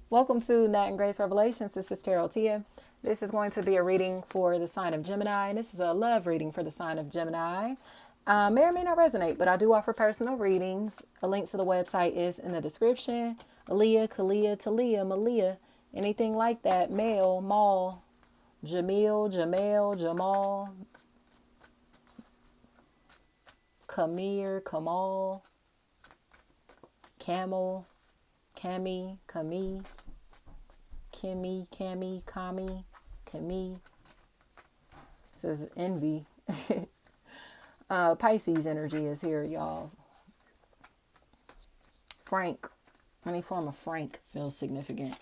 Welcome to Nat and Grace Revelations. This is Tarot Tia. This is going to be a reading for the sign of Gemini, and this is a love reading for the sign of Gemini. May or may not resonate, but I do offer personal readings. A link to the website is in the description. Aaliyah, Kalia, Talia, Malia, anything like that. Male, Mal, Jamil, Jamel, Jamal, Kamir, Kamal, Camel, Cami, Kami, Kimmy, Cami, Kami, Kami. This is envy. Pisces energy is here, y'all. Frank. Any form of Frank feels significant.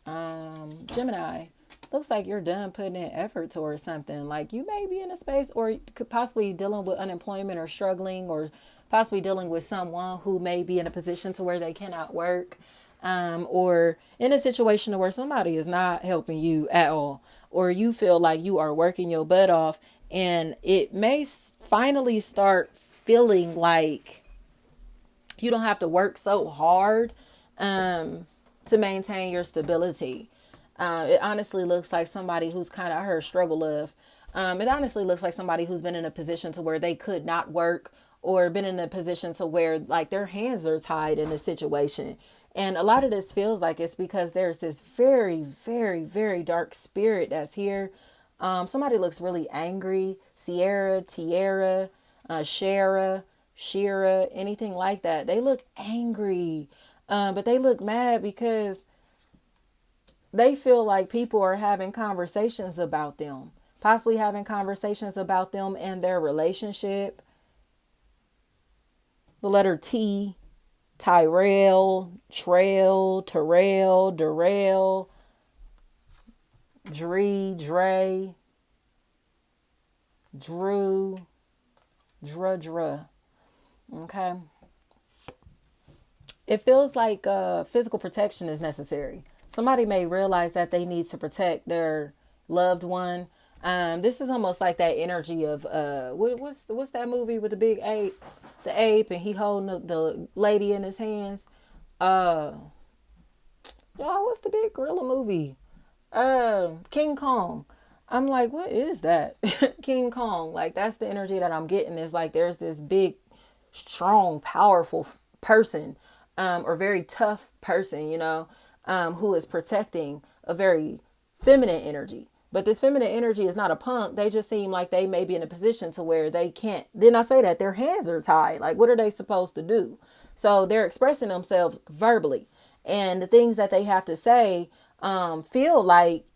Gemini. Looks like you're done putting in effort towards something. Like you may be in a space or could possibly dealing with unemployment or struggling or possibly dealing with someone who may be in a position to where they cannot work. Or in a situation where somebody is not helping you at all, or you feel like you are working your butt off, and it may finally start feeling like you don't have to work so hard to maintain your stability. It honestly looks like somebody who's kind of, I heard struggle of. It honestly looks like somebody who's been in a position to where they could not work or been in a position to where like their hands are tied in a situation. And a lot of this feels like it's because there's this very, very, very dark spirit that's here. Somebody looks really angry. Sierra, Tierra, Shara, Shira, anything like that. They look angry. But they look mad because they feel like people are having conversations about them, possibly having conversations about them and their relationship. The letter T, Tyrell, Trail, Terrell, Darrell, Dre, Drew, Dra. Okay. It feels like physical protection is necessary. Somebody may realize that they need to protect their loved one. This is almost like that energy of what's that movie with the big ape, the ape, and he holding the lady in his hands. Y'all, what's the big gorilla movie? King Kong. I'm like, what is that? King Kong. Like that's the energy that I'm getting. Is like there's this big, strong, powerful person, or very tough person, who is protecting a very feminine energy. But this feminine energy is not a punk. They just seem like they may be in a position to where they can't. Then I say that their hands are tied. Like, what are they supposed to do? So they're expressing themselves verbally. And the things that they have to say feel like,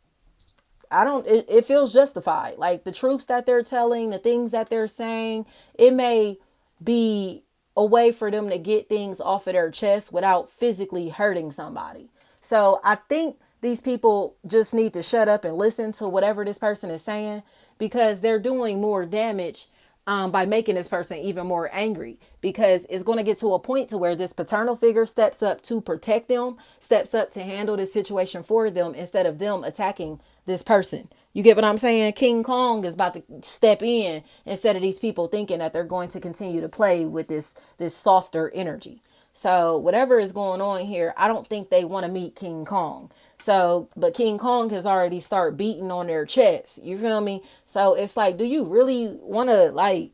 it feels justified. Like the truths that they're telling, the things that they're saying, it may be a way for them to get things off of their chest without physically hurting somebody. So I think these people just need to shut up and listen to whatever this person is saying because they're doing more damage by making this person even more angry, because it's going to get to a point to where this paternal figure steps up to protect them, steps up to handle this situation for them instead of them attacking this person. You get what I'm saying? King Kong is about to step in instead of these people thinking that they're going to continue to play with this softer energy. So whatever is going on here, I don't think they want to meet King Kong. So, but King Kong has already started beating on their chest. You feel me? So it's like, do you really want to like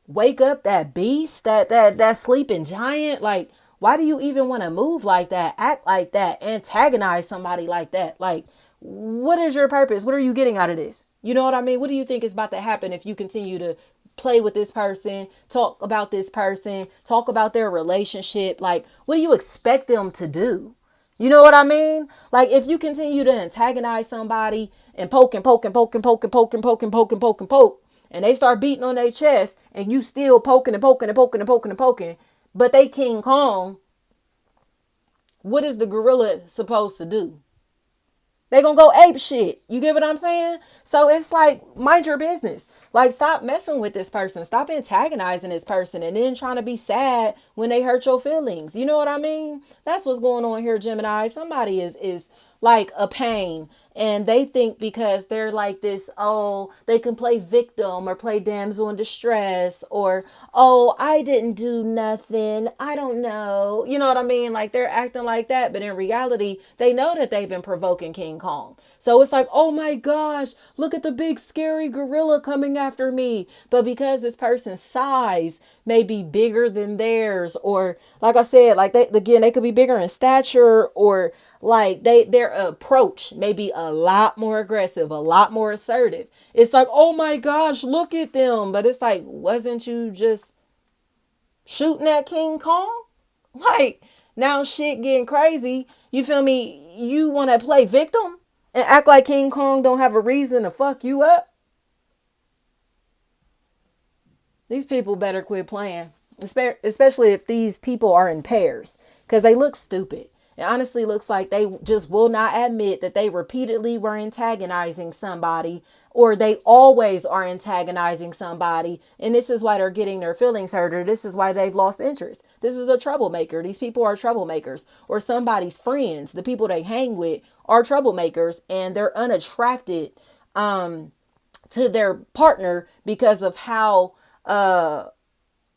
wake up that beast, that sleeping giant? Like, why do you even want to move like that, act like that, antagonize somebody like that? Like, what is your purpose? What are you getting out of this? You know what I mean? What do you think is about to happen if you continue to play with this person, talk about this person, talk about their relationship? Like, what do you expect them to do? You know what I mean? Like if you continue to antagonize somebody and poke and poke and poke and poke and poke and poke and poke and poke and poke, and they start beating on their chest and you still poking and poking and poking and poking and poking, but they King Kong, what is the gorilla supposed to do? They gonna go ape shit. You get what I'm saying? So it's like, mind your business. Like, stop messing with this person. Stop antagonizing this person and then trying to be sad when they hurt your feelings. You know what I mean? That's what's going on here, Gemini. Somebody is like a pain, and they think because they're like this, oh, they can play victim or play damsel in distress, or, oh, I didn't do nothing, I don't know, you know what I mean? Like, they're acting like that, but in reality they know that they've been provoking King Kong. So it's like, oh my gosh, look at the big scary gorilla coming after me. But because this person's size may be bigger than theirs, or like I said, like they could be bigger in stature, or like their approach may be a lot more aggressive, a lot more assertive. It's like, oh my gosh, look at them. But it's like, wasn't you just shooting at King Kong? Like, now shit getting crazy. You feel me? You want to play victim and act like King Kong don't have a reason to fuck you up? These people better quit playing, especially if these people are in pairs, because they look stupid. It honestly looks like they just will not admit that they repeatedly were antagonizing somebody, or they always are antagonizing somebody. And this is why they're getting their feelings hurt, or this is why they've lost interest. This is a troublemaker. These people are troublemakers, or somebody's friends. The people they hang with are troublemakers, and they're unattracted to their partner because of how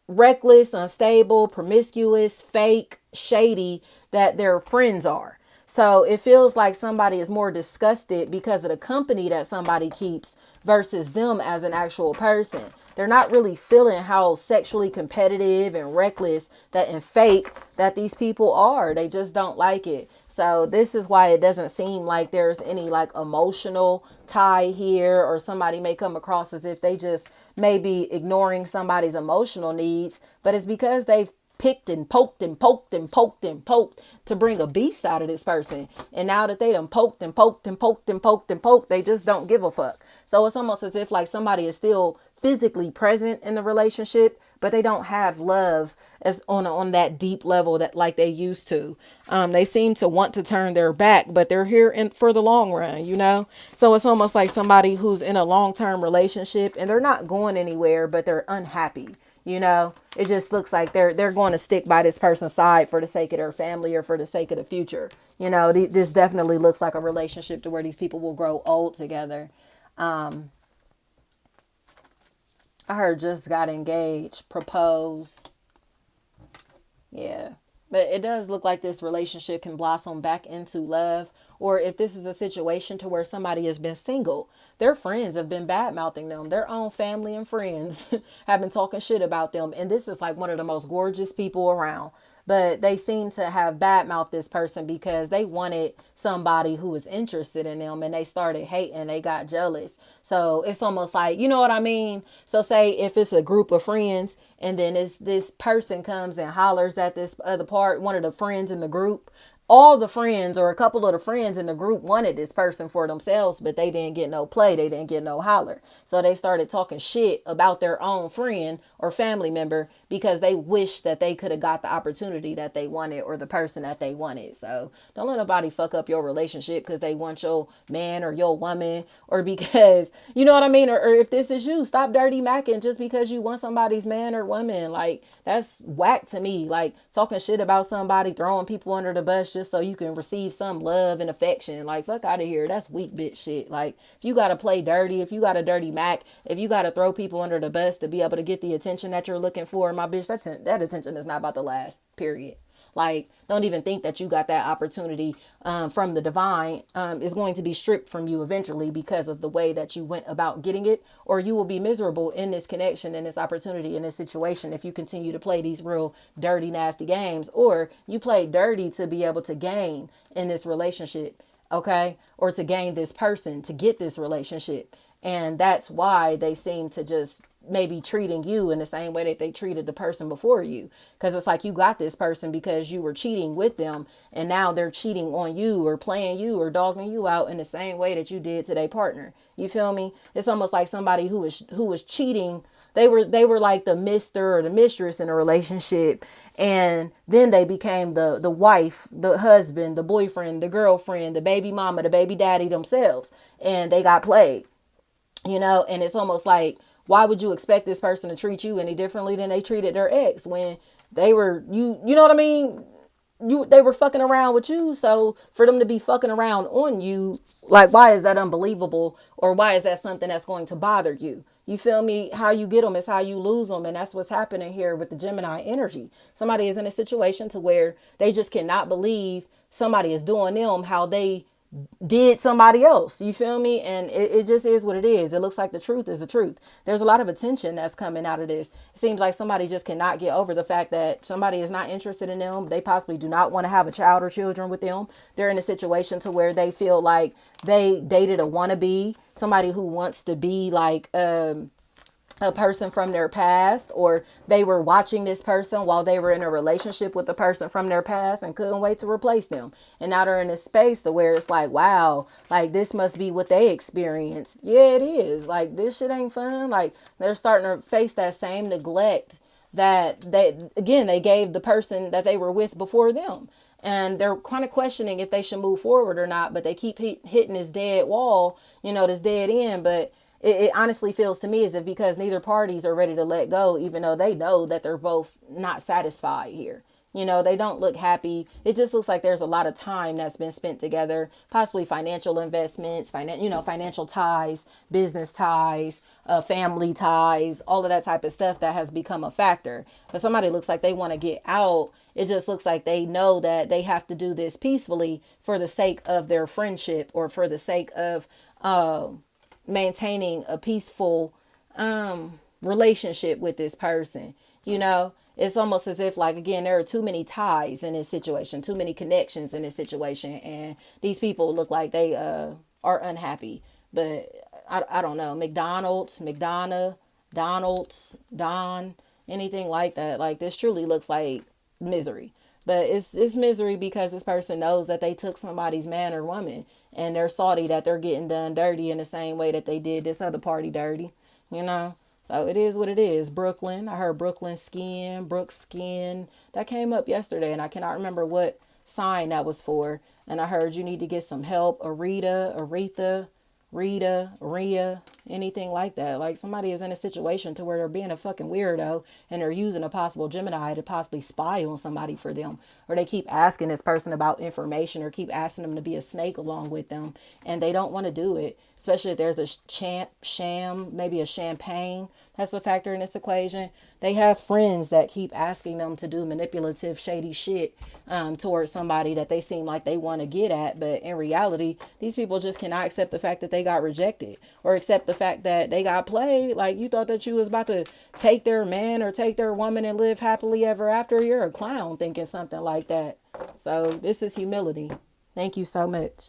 reckless, unstable, promiscuous, fake, shady that their friends are. So it feels like somebody is more disgusted because of the company that somebody keeps versus them as an actual person. They're not really feeling how sexually competitive and reckless that and fake that these people are. They just don't like it. So this is why it doesn't seem like there's any like emotional tie here, or somebody may come across as if they just may be ignoring somebody's emotional needs, but it's because they've picked and poked and poked and poked and poked to bring a beast out of this person. And now that they done poked and poked and poked and poked and poked, they just don't give a fuck. So it's almost as if like somebody is still physically present in the relationship, but they don't have love as on that deep level that like they used to. They seem to want to turn their back, but they're here for the long run, you know? So it's almost like somebody who's in a long-term relationship and they're not going anywhere, but they're unhappy. You know, it just looks like they're going to stick by this person's side for the sake of their family or for the sake of the future. You know, this definitely looks like a relationship to where these people will grow old together. I heard just got engaged, proposed. Yeah. But it does look like this relationship can blossom back into love. Or if this is a situation to where somebody has been single, their friends have been bad mouthing them. Their own family and friends have been talking shit about them. And this is like one of the most gorgeous people around. But they seem to have badmouthed this person because they wanted somebody who was interested in them, and they started hating. They got jealous. So it's almost like, you know what I mean? So say if it's a group of friends and then this person comes and hollers at this other part, one of the friends in the group, all the friends or a couple of the friends in the group wanted this person for themselves, but they didn't get no play. They didn't get no holler. So they started talking shit about their own friend or family member because they wished that they could have got the opportunity that they wanted or the person that they wanted. So don't let nobody fuck up your relationship because they want your man or your woman, or because, you know what I mean? Or if this is you, stop dirty macking just because you want somebody's man or woman. Like, that's whack to me. Like, talking shit about somebody, throwing people under the bus just so you can receive some love and affection. Like, fuck out of here. That's weak bitch shit. Like, if you gotta play dirty, if you got a dirty mac, if you gotta throw people under the bus to be able to get the attention that you're looking for, my bitch, that attention is not about to last, period. Like, don't even think that you got that opportunity from the divine. Is going to be stripped from you eventually because of the way that you went about getting it, or you will be miserable in this connection, in this opportunity, in this situation if you continue to play these real dirty, nasty games, or you play dirty to be able to gain in this relationship, okay? Or to gain this person, to get this relationship. And that's why they seem to just maybe treating you in the same way that they treated the person before you. Because it's like you got this person because you were cheating with them, and now they're cheating on you or playing you or dogging you out in the same way that you did to their partner. You feel me? It's almost like somebody who was cheating They were like the mister or the mistress in a relationship, and then they became the wife, the husband, the boyfriend, the girlfriend, the baby mama, the baby daddy themselves, and they got played. And it's almost like, why would you expect this person to treat you any differently than they treated their ex when they were you know what I mean? They were fucking around with you, so for them to be fucking around on you, like, why is that unbelievable, or why is that something that's going to bother you? You feel me? How you get them is how you lose them, and that's what's happening here with the Gemini energy. Somebody is in a situation to where they just cannot believe somebody is doing them how they did somebody else. You feel me? And it just is what it is. It looks like the truth is the truth. There's a lot of attention that's coming out of this. It seems like somebody just cannot get over the fact that somebody is not interested in them. They possibly do not want to have a child or children with them. They're in a situation to where they feel like they dated a wannabe, somebody who wants to be like a person from their past, or they were watching this person while they were in a relationship with the person from their past and couldn't wait to replace them. And now they're in a space to where it's like, wow, like this must be what they experienced. Yeah, it is. Like, this shit ain't fun. Like, they're starting to face that same neglect that they gave the person that they were with before them. And they're kind of questioning if they should move forward or not, but they keep hitting this dead wall, this dead end. But it honestly feels to me as if, because neither parties are ready to let go, even though they know that they're both not satisfied here. They don't look happy. It just looks like there's a lot of time that's been spent together, possibly financial investments, financial ties, business ties, family ties, all of that type of stuff that has become a factor. But somebody looks like they want to get out. It just looks like they know that they have to do this peacefully for the sake of their friendship, or for the sake of maintaining a peaceful relationship with this person. It's almost as if, like, again, there are too many ties in this situation, too many connections in this situation, and these people look like they are unhappy. But I don't know, McDonald's, McDonough, Donald's, Don, anything like that. Like, this truly looks like misery. But it's misery because this person knows that they took somebody's man or woman, and they're salty that they're getting done dirty in the same way that they did this other party dirty, So it is what it is. Brooklyn. I heard Brooklyn skin, Brooks skin. That came up yesterday, and I cannot remember what sign that was for. And I heard you need to get some help. Aretha, Rita, Rhea, anything like that. Like, somebody is in a situation to where they're being a fucking weirdo, and they're using a possible Gemini to possibly spy on somebody for them. Or they keep asking this person about information, or keep asking them to be a snake along with them, and they don't want to do it. Especially if there's a sham, maybe a champagne. That's a factor in this equation. They have friends that keep asking them to do manipulative, shady shit towards somebody that they seem like they want to get at. But in reality, these people just cannot accept the fact that they got rejected, or accept the fact that they got played. Like, you thought that you was about to take their man or take their woman and live happily ever after. You're a clown thinking something like that. So this is humility. Thank you so much.